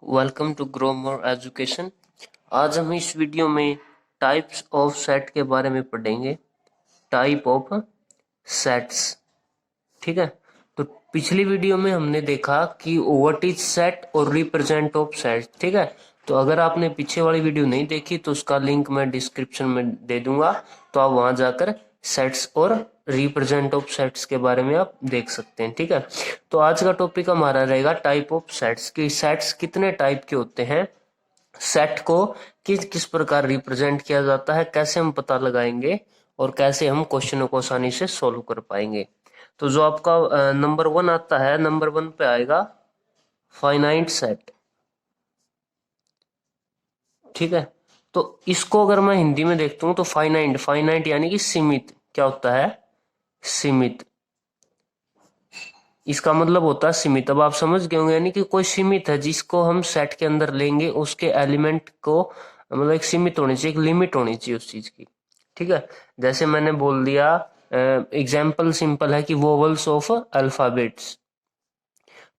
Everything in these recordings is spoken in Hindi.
Welcome to Grow More Education. आज हम इस वीडियो में टाइप्स ऑफ सेट के बारे में पढ़ेंगे। टाइप ऑफ सेट्स, ठीक है। तो पिछली वीडियो में हमने देखा कि व्हाट इज सेट और रिप्रेजेंट ऑफ सेट, ठीक है। तो अगर आपने पीछे वाली वीडियो नहीं देखी तो उसका लिंक मैं डिस्क्रिप्शन में दे दूंगा, तो आप वहां जाकर सेट्स और रिप्रेजेंट ऑफ सेट्स के बारे में आप देख सकते हैं, ठीक है। तो आज का टॉपिक हमारा रहेगा टाइप ऑफ सेट्स की सेट्स कितने टाइप के होते हैं, सेट को किस किस प्रकार रिप्रेजेंट किया जाता है, कैसे हम पता लगाएंगे और कैसे हम क्वेश्चनों को आसानी से सोल्व कर पाएंगे। तो जो आपका नंबर वन आता है, नंबर वन पे आएगा फाइनाइट सेट, ठीक है। तो इसको अगर मैं हिंदी में देखता हूं तो फाइनाइट फाइनाइट यानी कि सीमित, क्या होता है, सीमित। इसका मतलब होता है सीमित। अब आप समझ गए होंगे, यानी कि कोई सीमित है जिसको हम सेट के अंदर लेंगे, उसके एलिमेंट को मतलब एक सीमित होनी चाहिए, एक लिमिट होनी चाहिए उस चीज की, ठीक है। जैसे मैंने बोल दिया, एग्जाम्पल सिंपल है कि वोवल्स ऑफ अल्फाबेट्स,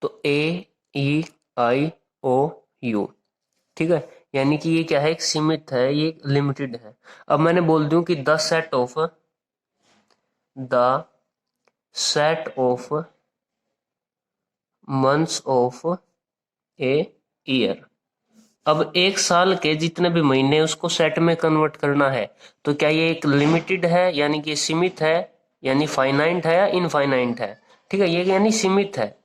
तो ए ई आई ओ यू, ठीक है। यानी कि ये क्या है, एक सीमित है, ये लिमिटेड है। अब मैंने बोल दूं कि the set of months of a year. अब एक साल के जितने भी महीने उसको सेट में कन्वर्ट करना है, तो क्या ये एक लिमिटेड है, यानी कि सीमित है, यानी फाइनाइट है या इनफाइनाइट है, ठीक है। ये यानी सीमित है।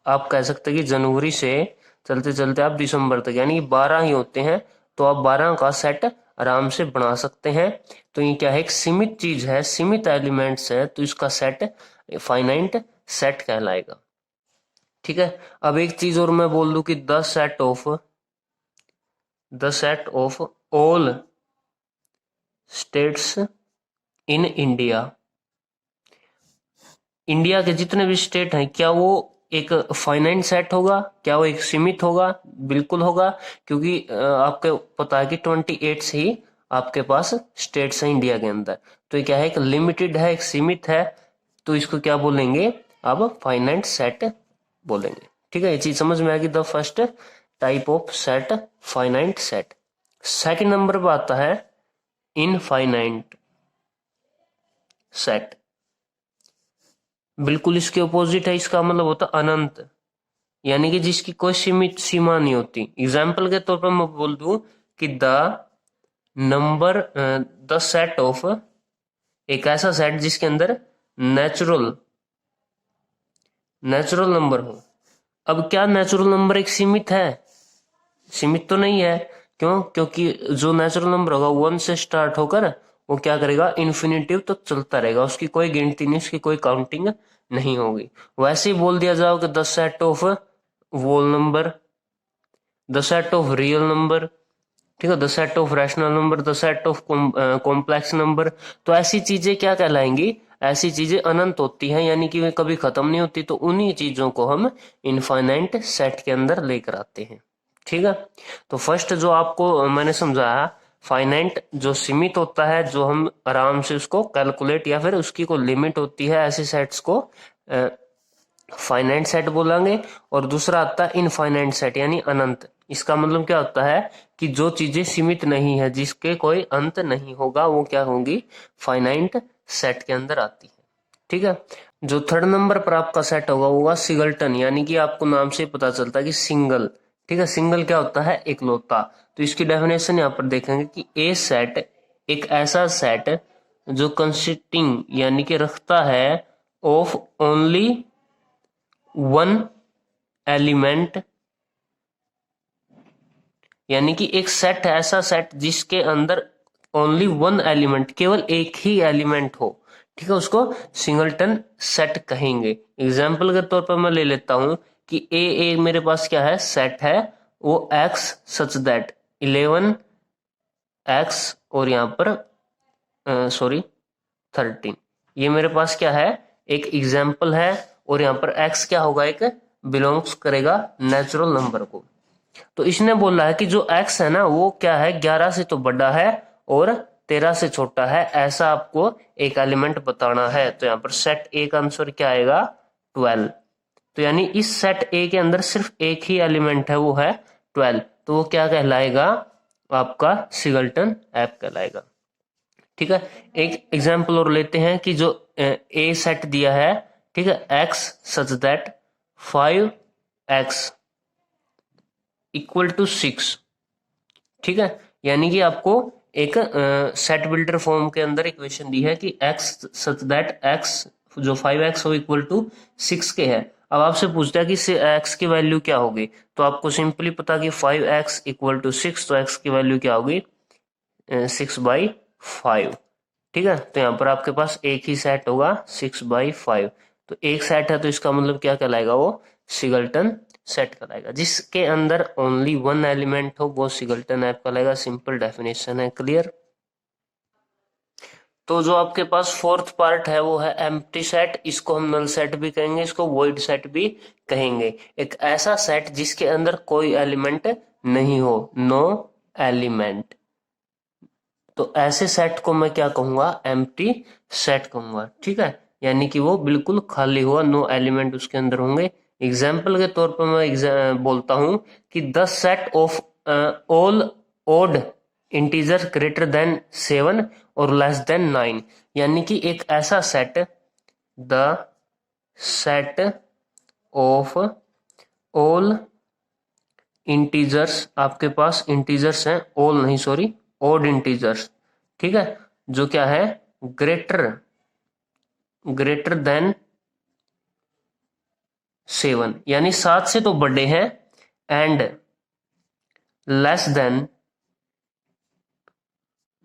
आप कह सकते हैं कि जनवरी से चलते चलते आप दिसंबर तक, यानी कि 12 ही होते हैं, तो आप 12 का सेट आराम से बना सकते हैं। तो ये क्या है, एक सीमित चीज है, सीमित एलिमेंट्स है, तो इसका सेट फाइनाइट सेट कहलाएगा, ठीक है। अब एक चीज और मैं बोल दूं कि the set of all states in India, India के जितने भी स्टेट हैं, क्या वो एक फाइनाइट सेट होगा, क्या वो एक सीमित होगा? बिल्कुल होगा, क्योंकि आपको पता है कि 28 ही आपके पास स्टेट्स हैं इंडिया के अंदर। तो ये क्या है, एक लिमिटेड है, एक सीमित है, तो इसको क्या बोलेंगे, अब फाइनाइट सेट बोलेंगे, ठीक है। ये चीज समझ में आएगी। The first type of set finite set. Second number पर आता है इनफाइनाइट सेट, बिल्कुल इसके अपोजिट है। इसका मतलब होता है अनंत, यानी कि जिसकी कोई सीमित सीमा नहीं होती। एग्जाम्पल के तौर पर मैं बोल दूं कि नंबर द सेट ऑफ, एक ऐसा सेट जिसके अंदर नेचुरल नेचुरल नंबर हो। अब क्या नेचुरल नंबर एक सीमित है? सीमित तो नहीं है। क्यों? क्योंकि जो नेचुरल नंबर होगा 1 से स्टार्ट होकर वो क्या करेगा, इन्फिनिटिव तक चलता रहेगा, उसकी कोई गिनती नहीं, उसकी कोई काउंटिंग नहीं होगी। वैसे ही बोल दिया जाओ कि the set of whole number, the set of real number, ठीक है, the set of rational number, the set of complex number, तो ऐसी चीजें क्या कहलाएंगी, ऐसी चीजें अनंत होती हैं, यानी कि वे कभी खत्म नहीं होती। तो उन्हीं चीजों को हम इनफाइनाइट सेट के अंदर लेकर आते हैं, ठीक है। तो फर्स्ट जो आपको मैंने समझाया, फाइनाइट जो सीमित होता है, जो हम आराम से उसको कैलकुलेट या फिर उसकी कोई लिमिट होती है, ऐसे सेट्स को फाइनाइट सेट बोलेंगे। और दूसरा आता है इनफाइनाइट सेट, यानी अनंत। इसका मतलब क्या होता है कि जो चीजें सीमित नहीं है, जिसके कोई अंत नहीं होगा, वो क्या होंगी, फाइनाइट सेट के अंदर आती है, ठीक है। जो थर्ड नंबर पर आपका सेट होगा वो होगा सिंगलटन, यानी कि आपको नाम से पता चलता है कि सिंगल, ठीक है। सिंगल क्या होता है, इकलौता। तो इसकी डेफिनेशन यहाँ पर देखेंगे कि ए सेट एक ऐसा सेट जो कंसिस्टिंग यानी कि रखता है ऑफ ओनली वन एलिमेंट, यानी कि एक सेट है, ऐसा सेट जिसके अंदर ओनली वन एलिमेंट, केवल एक ही एलिमेंट हो, ठीक है, उसको सिंगलटन सेट कहेंगे। एग्जाम्पल के तौर पर मैं ले लेता हूं कि ए मेरे पास क्या है, सेट है, वो एक्स सच दैट 11x और यहां पर सॉरी 13, ये मेरे पास क्या है, एक एग्जाम्पल है, और यहाँ पर x क्या होगा, एक बिलोंग्स करेगा नेचुरल नंबर को। तो इसने बोला है कि जो x है ना, वो क्या है, 11 से तो बड़ा है और 13 से छोटा है, ऐसा आपको एक एलिमेंट बताना है। तो यहाँ पर सेट ए का आंसर क्या आएगा, 12। तो यानी इस सेट ए के अंदर सिर्फ एक ही एलिमेंट है, वो है 12, तो वो क्या कहलाएगा, आपका सिंगलटन ऐप कहलाएगा। ठीक है, एक एग्जाम्पल और लेते हैं कि जो ए सेट दिया है, ठीक है, x such that 5x equal to 6, ठीक है, यानी कि आपको एक सेट बिल्डर फॉर्म के अंदर इक्वेशन दी है कि x सच दैट x जो 5x हो इक्वल टू 6 के है। अब आपसे पूछता है कि x की वैल्यू क्या होगी, तो आपको सिंपली पता कि 5x इक्वल टू 6, तो x की वैल्यू क्या होगी 6/5, ठीक है। तो यहाँ पर आपके पास एक ही सेट होगा 6/5, तो एक सेट है तो इसका मतलब क्या कहलाएगा, वो सिंगलटन सेट कहलाएगा। जिसके अंदर ओनली वन एलिमेंट हो वो सिंगलटन ऐप कहलाएगा। सिंपल डेफिनेशन है, क्लियर। तो जो आपके पास फोर्थ पार्ट है वो है एम्प्टी सेट। इसको हम नल सेट भी कहेंगे, इसको वॉइड सेट भी कहेंगे। एक ऐसा सेट जिसके अंदर कोई एलिमेंट नहीं हो, नो एलिमेंट, तो ऐसे सेट को मैं क्या कहूंगा, एम्प्टी सेट कहूंगा, ठीक है, यानी कि वो बिल्कुल खाली हुआ, नो एलिमेंट उसके अंदर होंगे। एग्जाम्पल के तौर पर मैं बोलता हूं कि the set of all odd integer greater than 7 और लेस देन 9, यानी कि एक ऐसा सेट, the set of all integers, आपके पास इंटीजर्स हैं, ऑल नहीं सॉरी, ओड इंटीजर्स, ठीक है, जो क्या है ग्रेटर देन 7, यानी 7 से तो बड़े हैं, एंड लेस देन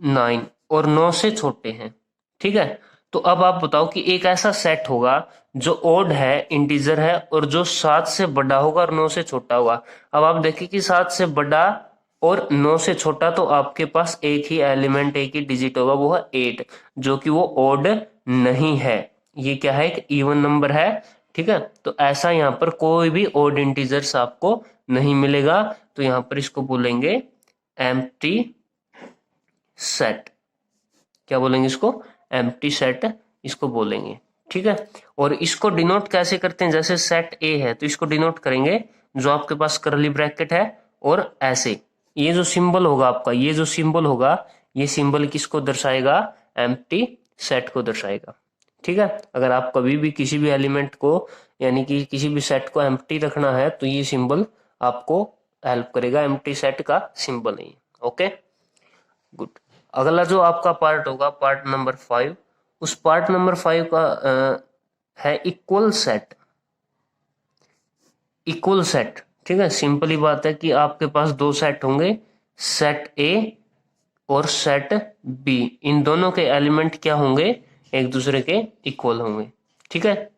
9 और 9 से छोटे हैं, ठीक है। तो अब आप बताओ कि एक ऐसा सेट होगा जो ओड है, इंटीजर है, और जो 7 से बड़ा होगा और 9 से छोटा होगा। अब आप देखिए कि 7 से बड़ा और 9 से छोटा, तो आपके पास एक ही एलिमेंट, एक ही डिजिट होगा, वो है 8, जो कि वो ओड नहीं है, ये क्या है, एक इवन नंबर है, ठीक है। तो ऐसा यहाँ पर कोई भी ओड इंटीजर्स आपको नहीं मिलेगा, तो यहाँ पर इसको बोलेंगे एम्प्टी सेट। क्या बोलेंगे इसको, एम्प्टी सेट इसको बोलेंगे, ठीक है। और इसको डिनोट कैसे करते हैं, जैसे सेट ए है तो इसको डिनोट करेंगे, जो आपके पास करली ब्रैकेट है और ऐसे, ये जो सिंबल होगा आपका, ये जो सिंबल होगा, ये सिंबल किसको दर्शाएगा, एम्प्टी सेट को दर्शाएगा, ठीक है। अगर आप कभी भी किसी भी एलिमेंट को, यानी कि किसी भी सेट को एम्प्टी रखना है, तो ये सिंबल आपको हेल्प करेगा, एम्प्टी सेट का सिंबल नहीं, ओके गुड। अगला जो आपका पार्ट होगा, पार्ट नंबर 5, उस पार्ट नंबर 5 का है इक्वल सेट। इक्वल सेट, ठीक है, सिंपली बात है कि आपके पास दो सेट होंगे, सेट ए और सेट बी, इन दोनों के एलिमेंट क्या होंगे, एक दूसरे के इक्वल होंगे, ठीक है।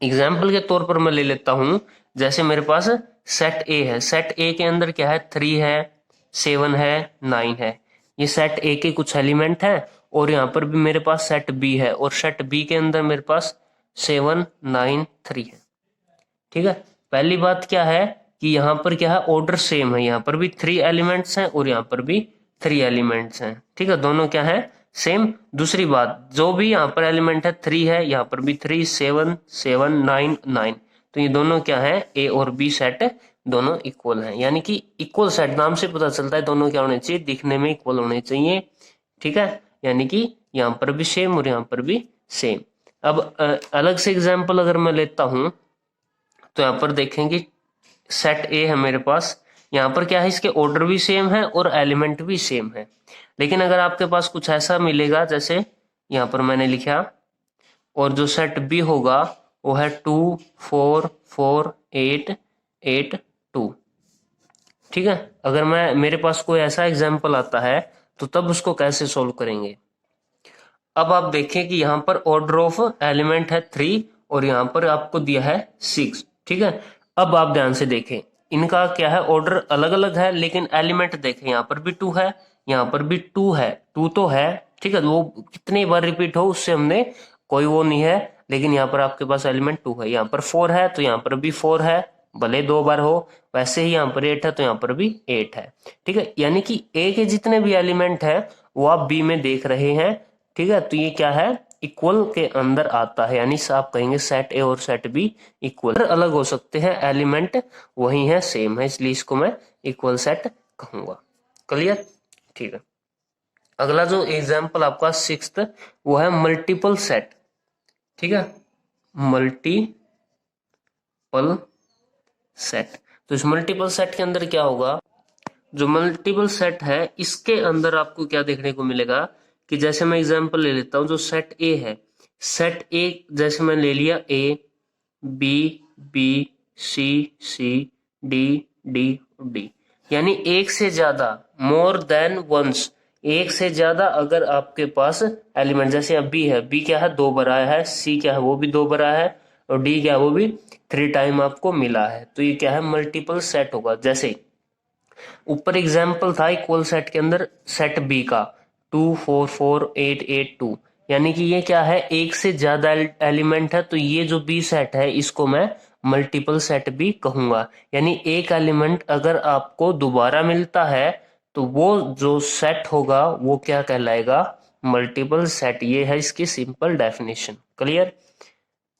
एग्जाम्पल के तौर पर मैं ले लेता हूं, जैसे मेरे पास सेट ए है, सेट ए के अंदर क्या है, 3 है, 7 है, 9 है, ये सेट ए के कुछ एलिमेंट है, और यहाँ पर भी मेरे पास सेट बी है, और सेट बी के अंदर मेरे पास 7 9 3 है, ठीक है। पहली बात क्या है कि यहाँ पर क्या है, ऑर्डर सेम है, यहाँ पर भी 3 एलिमेंट्स हैं और यहाँ पर भी 3 एलिमेंट्स हैं, ठीक है, दोनों क्या है, सेम। दूसरी बात, जो भी यहाँ पर एलिमेंट है 3 है, यहाँ पर भी 3, 7 7 9 9, तो ये दोनों क्या है, ए और बी सेट दोनों इक्वल हैं, यानी कि इक्वल सेट नाम से पता चलता है दोनों क्या होने चाहिए, दिखने में इक्वल होने चाहिए, ठीक है, यानी कि यहाँ पर भी सेम और यहाँ पर भी सेम। अब अलग से एग्जाम्पल अगर मैं लेता हूं, तो यहाँ पर देखेंगे सेट ए है मेरे पास, यहाँ पर क्या है, इसके ऑर्डर भी सेम है और एलिमेंट भी सेम है। लेकिन अगर आपके पास कुछ ऐसा मिलेगा, जैसे यहाँ पर मैंने लिखा, और जो सेट बी होगा वो है 2 4 4 8 8 2, ठीक है। अगर मैं, मेरे पास कोई ऐसा एग्जाम्पल आता है, तो तब उसको कैसे सोल्व करेंगे। अब आप देखें कि यहाँ पर ऑर्डर ऑफ एलिमेंट है 3 और यहाँ पर आपको दिया है 6, ठीक है। अब आप ध्यान से देखें, इनका क्या है, ऑर्डर अलग अलग है, लेकिन एलिमेंट देखें, यहाँ पर भी 2 है, यहाँ पर भी 2 है, 2 तो है, ठीक है, वो कितनी बार रिपीट हो उससे हमने कोई वो नहीं है, लेकिन यहाँ पर आपके पास एलिमेंट 2 है। यहाँ पर 4 है तो यहाँ पर भी 4 है, भले 2 बार हो, वैसे ही यहाँ पर 8 है तो यहाँ पर भी 8 है, ठीक है। यानी कि ए के जितने भी एलिमेंट है वो आप बी में देख रहे हैं, ठीक है, तो ये क्या है, इक्वल के अंदर आता है, यानी आप कहेंगे सेट ए और सेट बी इक्वल। अलग हो सकते हैं, एलिमेंट वही है, सेम है, इसलिए इसको मैं इक्वल सेट कहूंगा। क्लियर? ठीक है। अगला जो एग्जाम्पल आपका सिक्स्थ वो है मल्टीपल सेट। ठीक है, मल्टीपल सेट। तो इस मल्टीपल सेट के अंदर क्या होगा, जो मल्टीपल सेट है इसके अंदर आपको क्या देखने को मिलेगा कि जैसे मैं एग्जांपल ले लेता हूं, जो सेट ए है, सेट ए जैसे मैं ले लिया A B B C C D D D, यानी एक से ज्यादा, मोर देन वंस, एक से ज्यादा अगर आपके पास एलिमेंट, जैसे अब बी है, बी क्या है 2 बार आया है, सी क्या है वो भी 2 बार आया है, और डी क्या है वो भी 3 टाइम आपको मिला है, तो ये क्या है मल्टीपल सेट होगा। जैसे ऊपर एग्जाम्पल था इक्वल सेट के अंदर सेट बी का 2 4 4 8 8 2, यानी कि ये क्या है एक से ज्यादा एलिमेंट है, तो ये जो बी सेट है इसको मैं मल्टीपल सेट भी कहूंगा। यानी एक एलिमेंट अगर आपको दोबारा मिलता है तो वो जो सेट होगा वो क्या कहलाएगा, मल्टीपल सेट। ये है इसकी सिंपल डेफिनेशन। क्लियर?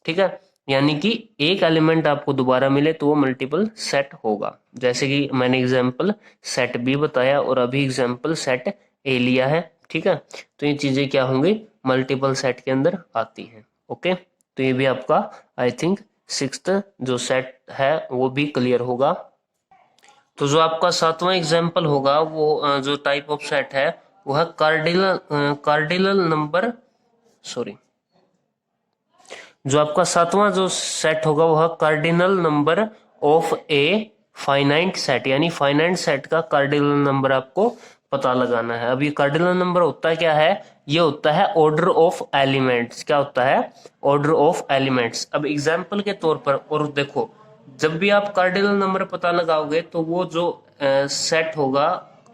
ठीक है, यानी कि एक एलिमेंट आपको दोबारा मिले तो वो मल्टीपल सेट होगा। जैसे कि मैंने एग्जांपल सेट बी बताया और अभी एग्जांपल सेट ए लिया है। ठीक है, तो ये चीजें क्या होंगी, मल्टीपल सेट के अंदर आती हैं। ओके, तो ये भी आपका आई थिंक सिक्स्थ जो सेट है वो भी क्लियर होगा। तो जो आपका सातवां एग्जाम्पल होगा वो जो टाइप ऑफ सेट है वो है कार्डिनल नंबर, सॉरी, जो आपका सातवां जो सेट होगा वो है cardinal number of a finite set, यानी फाइनाइट सेट का कार्डिनल नंबर आपको पता लगाना है। अब ये कार्डिनल नंबर होता है क्या है, ये होता है ऑर्डर ऑफ एलिमेंट्स। क्या होता है, ऑर्डर ऑफ एलिमेंट्स। अब एग्जांपल के तौर पर, और देखो जब भी आप कार्डिनल नंबर पता लगाओगे तो वो जो सेट होगा,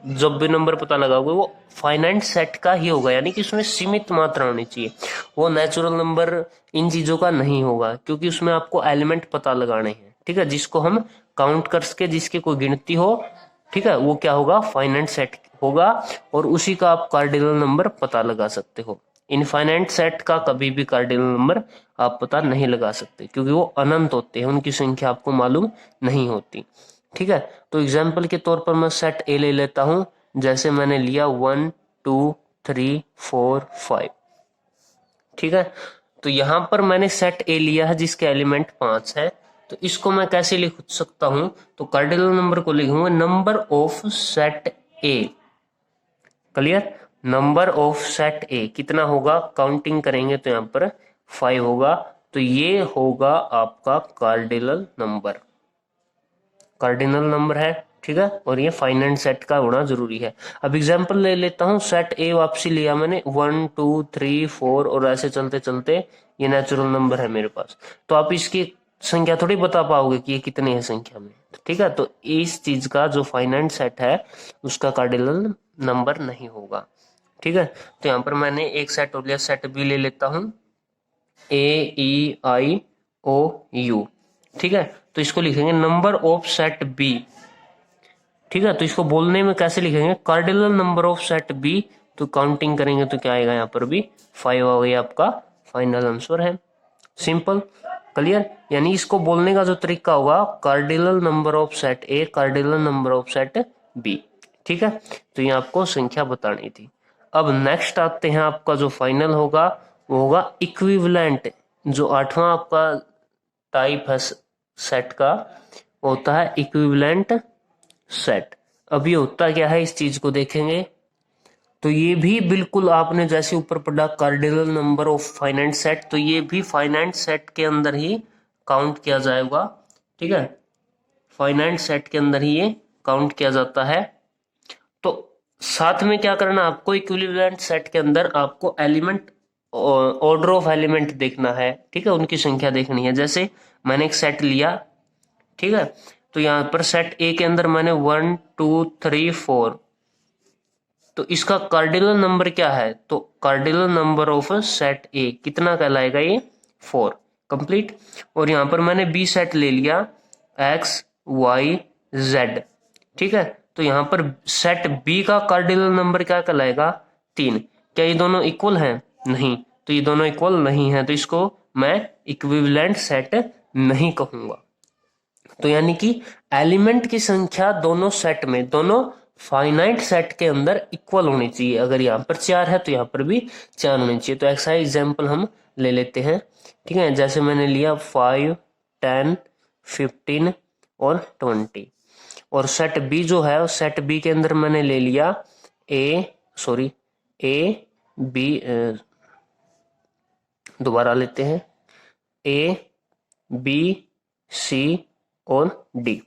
जब भी नंबर पता लगाओगे वो फाइनाइट सेट का ही होगा, यानी कि उसमें सीमित मात्रा होनी चाहिए, वो नेचुरल नंबर इन चीजों का नहीं होगा, क्योंकि उसमें आपको एलिमेंट पता लगाने हैं। ठीक है, जिसको हम काउंट कर सके, जिसकी कोई गिनती हो, ठीक है, वो क्या होगा, फाइनाइट सेट होगा, और उसी का आप कार्डिनल नंबर पता लगा सकते हो। इनफाइनाइट सेट का कभी भी कार्डिनल नंबर आप पता नहीं लगा सकते, क्योंकि वो अनंत होते हैं, उनकी संख्या आपको मालूम नहीं होती। ठीक है, तो एग्जाम्पल के तौर पर मैं सेट ए ले लेता हूं, जैसे मैंने लिया 1 2 3 4 5। ठीक है, तो यहां पर मैंने सेट ए लिया है जिसके एलिमेंट 5 है, तो इसको मैं कैसे लिख सकता हूं, तो कार्डिनल नंबर को लिखूंगा number of set A. Clear? Number of set ए कितना होगा, काउंटिंग करेंगे तो यहां पर 5 होगा, तो ये होगा आपका कार्डिनल नंबर। कार्डिनल नंबर है, ठीक है, और ये फाइनाइट सेट का होना जरूरी है। अब एग्जांपल ले लेता हूं, सेट ए वापसी लिया मैंने 1 2 3 4 और ऐसे चलते चलते ये नेचुरल नंबर है मेरे पास, तो आप इसकी संख्या थोड़ी बता पाओगे कि ये कितनी है संख्या में। ठीक है, तो इस चीज का जो फाइनाइट सेट है उसका कार्डिनल नंबर नहीं होगा। ठीक है, तो यहाँ पर मैंने एक सेट हो लिया, सेट बी ले लेता हूं, ए ई आई ओ यू। ठीक है, तो इसको लिखेंगे नंबर ऑफ सेट बी। ठीक है, तो इसको बोलने में कैसे लिखेंगे, cardinal number of set B, तो काउंटिंग करेंगे तो क्या आएगा, यहाँ पर भी 5 आ गया, आपका फाइनल आंसर है। सिंपल। क्लियर? यानी इसको बोलने का जो तरीका होगा, cardinal number of set A, cardinal number of set B. ठीक है, तो ये आपको संख्या बतानी थी। अब नेक्स्ट आते हैं, आपका जो फाइनल होगा वो होगा इक्विवेलेंट। जो आठवां आपका टाइप है सेट का वो होता है इक्विवेलेंट सेट। अब ये होता क्या है, इस चीज को देखेंगे तो ये भी बिल्कुल आपने जैसे ऊपर पढ़ा cardinal number of finite set, तो ये भी फाइनाइट सेट के अंदर ही काउंट किया जाएगा। ठीक है, फाइनाइट सेट के अंदर ही ये काउंट किया जाता है। तो साथ में क्या करना आपको, इक्विवेलेंट सेट के अंदर आपको एलिमेंट, ऑर्डर ऑफ एलिमेंट देखना है। ठीक है, उनकी संख्या देखनी है। जैसे मैंने एक सेट लिया, ठीक है, तो यहां पर सेट ए के अंदर मैंने 1 2 3 4, तो इसका कार्डिनल नंबर क्या है, तो कार्डिनल नंबर ऑफ सेट ए कितना कहलाएगा, ये 4। कंप्लीट। और यहां पर मैंने बी सेट ले लिया x y z। ठीक है, तो यहां पर सेट बी का कार्डिनल नंबर क्या कहलाएगा, 3। क्या ये दोनों इक्वल हैं, नहीं, तो ये दोनों इक्वल नहीं है, तो इसको मैं इक्विवेलेंट सेट नहीं कहूंगा। तो यानी कि एलिमेंट की संख्या दोनों सेट में, दोनों फाइनाइट सेट के अंदर इक्वल होनी चाहिए। अगर यहाँ पर 4 है तो यहाँ पर भी 4 होनी चाहिए। तो ऐसा एग्जाम्पल हम ले लेते हैं, ठीक है। जैसे मैंने लिया 5, 10, 15 और 20। और सेट बी जो है, सेट बी के अंदर मैंने ले लिया ए बी, दोबारा लेते हैं, ए बी सी और डी,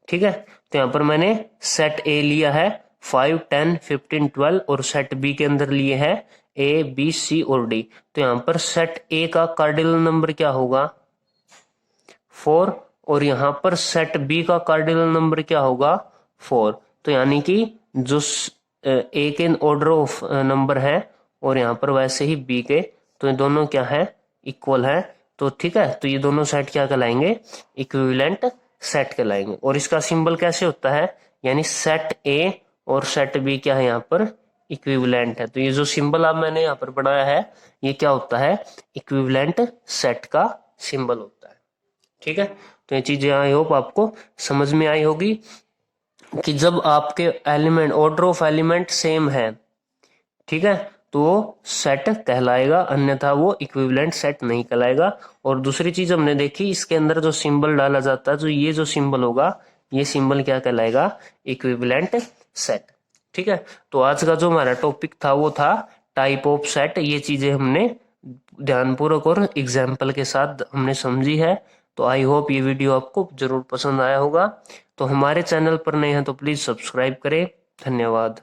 ठीक है। तो यहां पर मैंने सेट ए लिया है 5, 10, 15, 12 और सेट बी के अंदर लिए है ए बी सी और डी। तो यहां पर सेट ए का कार्डिनल नंबर क्या होगा 4 और यहां पर सेट बी का कार्डिनल नंबर क्या होगा 4। तो यानी कि जो ए के ऑर्डर ऑफ नंबर है और यहाँ पर वैसे ही बी के, तो ये दोनों क्या है इक्वल है। तो ठीक है, तो ये दोनों सेट क्या कहलाएंगे इक्विवेलेंट सेट कहलाएंगे। और इसका सिंबल कैसे होता है, यानी सेट ए और सेट बी क्या है यहाँ पर इक्विवेलेंट है। तो ये जो सिंबल आप मैंने यहाँ पर बनाया है ये क्या होता है इक्विवेलेंट सेट का सिंबल होता है, ठीक है। तो ये चीजें आई होप आपको समझ में आई होगी कि जब आपके element order of element same है, ठीक है, तो वो सेट कहलाएगा, अन्यथा वो इक्विवेलेंट सेट नहीं कहलाएगा। और दूसरी चीज हमने देखी, इसके अंदर जो सिंबल डाला जाता है, जो ये जो सिंबल होगा ये सिंबल क्या कहलाएगा इक्विवेलेंट सेट, ठीक है। तो आज का जो हमारा टॉपिक था वो था टाइप ऑफ सेट। ये चीजें हमने ध्यानपूर्वक और एग्जाम्पल के साथ हमने समझी है। तो आई होप ये वीडियो आपको जरूर पसंद आया होगा। तो हमारे चैनल पर नए हैं तो प्लीज सब्सक्राइब करें। धन्यवाद।